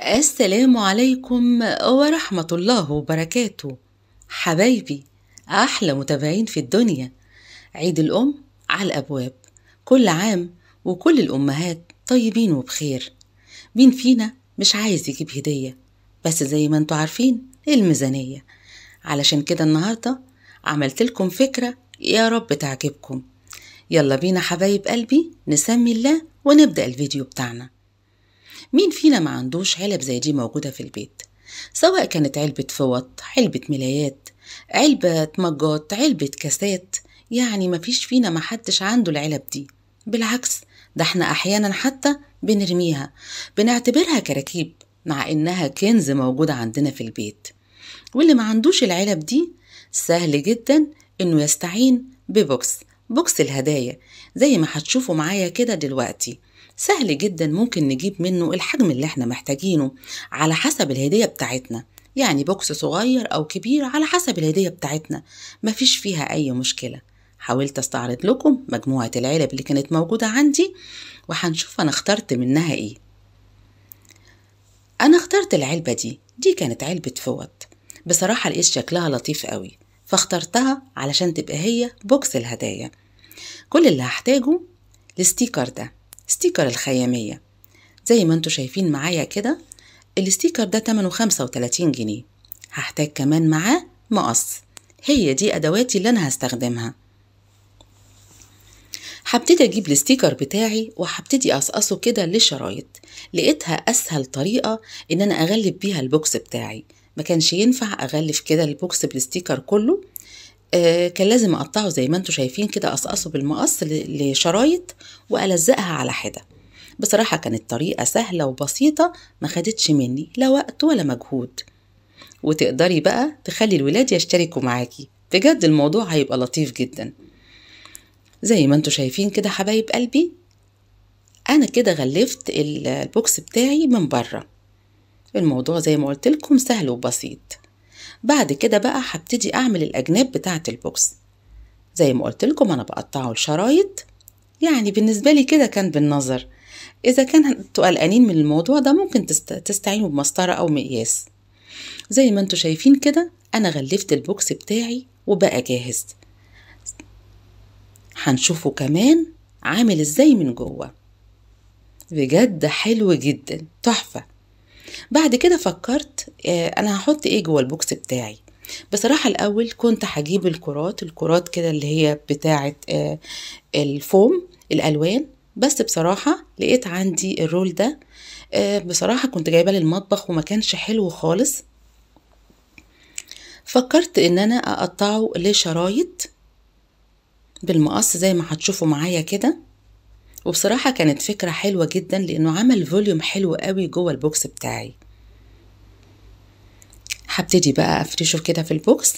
السلام عليكم ورحمة الله وبركاته. حبايبي، أحلى متابعين في الدنيا، عيد الأم على الأبواب. كل عام وكل الأمهات طيبين وبخير. مين فينا مش عايز يجيب هدية؟ بس زي ما انتوا عارفين الميزانية. علشان كده النهاردة عملت لكم فكرة يا رب تعجبكم. يلا بينا حبايب قلبي نسمي الله ونبدأ الفيديو بتاعنا. مين فينا ما عندوش علب زي دي موجودة في البيت؟ سواء كانت علبة فوط، علبة ملايات، علبة مجات، علبة كاسات، يعني مفيش فينا ما حدش عنده العلب دي. بالعكس، ده احنا احيانا حتى بنرميها، بنعتبرها كراكيب مع انها كنز موجودة عندنا في البيت. واللي ما عندوش العلب دي سهل جدا انه يستعين بوكس الهدايا زي ما هتشوفوا معايا كده دلوقتي. سهل جدا ممكن نجيب منه الحجم اللي احنا محتاجينه على حسب الهدية بتاعتنا، يعني بوكس صغير او كبير على حسب الهدية بتاعتنا، مفيش فيها اي مشكلة. حاولت استعرض لكم مجموعة العلب اللي كانت موجودة عندي وهنشوف انا اخترت منها ايه. انا اخترت العلبة دي كانت علبة فوط. بصراحة لقيت شكلها لطيف قوي فاخترتها علشان تبقى هي بوكس الهدايا. كل اللي هحتاجه الستيكر ده، ستيكر الخيامية زي ما انتوا شايفين معايا كده. الستيكر ده تمنه 35 جنيه. هحتاج كمان معاه مقص. هي دي ادواتي اللي انا هستخدمها. هبتدي اجيب الستيكر بتاعي وهبتدي اقصقصه كده لشرايط. لقيتها اسهل طريقة ان انا اغلف بيها البوكس بتاعي. ما كانش ينفع اغلف كده البوكس بالستيكر كله، كان لازم اقطعه زي ما انتوا شايفين كده، اقصقصه بالمقص لشرايط والزقها على حدة. بصراحة كانت طريقة سهلة وبسيطة، ما خدتش مني لا وقت ولا مجهود. وتقدري بقى تخلي الولاد يشتركوا معاكي، بجد الموضوع هيبقى لطيف جدا. زي ما انتوا شايفين كده حبايب قلبي، انا كده غلفت البوكس بتاعي من بره. الموضوع زي ما قلت لكم سهل وبسيط. بعد كده بقى هبتدي اعمل الاجناب بتاعة البوكس. زي ما قلت لكم انا بقطعه لشرايط، يعني بالنسبة لي كده كان بالنظر. إذا كنتوا قلقانين من الموضوع ده ممكن تستعينوا بمسطرة أو مقياس. زي ما انتوا شايفين كده أنا غلفت البوكس بتاعي وبقى جاهز. هنشوفه كمان عامل ازاي من جوه، بجد حلو جدا تحفة. بعد كده فكرت أنا هحط ايه جوه البوكس بتاعي. بصراحة الأول كنت هجيب الكرات كده اللي هي بتاعة الفوم الألوان، بس بصراحة لقيت عندي الرول ده. بصراحة كنت جايباه للمطبخ وما كانش حلو خالص. فكرت ان انا اقطعه لشرايط بالمقص زي ما هتشوفوا معايا كده. وبصراحة كانت فكرة حلوة جدا لانه عمل فوليوم حلو قوي جوه البوكس بتاعي. هبتدي بقى افرشه كده في البوكس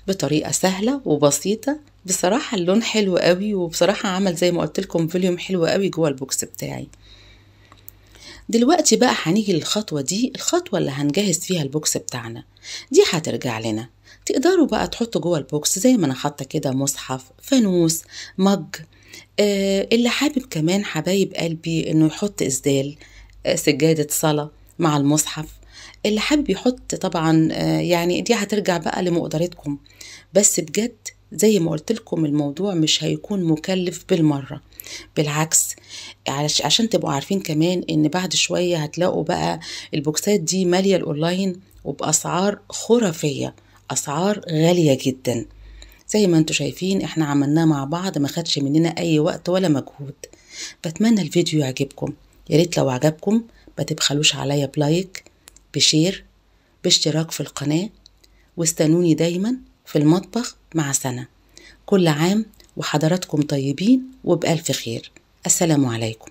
بطريقة سهلة وبسيطة. بصراحة اللون حلو قوي، وبصراحة عمل زي ما قلت لكم فوليوم حلو قوي جوه البوكس بتاعي. دلوقتي بقى هنيجي للخطوة دي، الخطوة اللي هنجهز فيها البوكس بتاعنا. دي هترجع لنا. تقدروا بقى تحطوا جوه البوكس زي ما انا حاطة كده مصحف، فانوس، مج. اللي حابب كمان حبايب قلبي انه يحط اسدال، سجادة صلاة مع المصحف. اللي حابب يحط طبعا يعني دي هترجع بقى لمقدرتكم. بس بجد زي ما قلت لكم الموضوع مش هيكون مكلف بالمرة، بالعكس. عشان تبقوا عارفين كمان ان بعد شوية هتلاقوا بقى البوكسات دي مالية الاونلاين وبأسعار خرافية، اسعار غالية جدا. زي ما انتوا شايفين احنا عملناه مع بعض، ما خدش مننا اي وقت ولا مجهود. بتمنى الفيديو يعجبكم. يا ريت لو عجبكم ما تبخلوش عليا بلايك، بشير، باشتراك في القناة، واستنوني دايما في المطبخ مع سنة. كل عام وحضراتكم طيبين وبألف خير. السلام عليكم.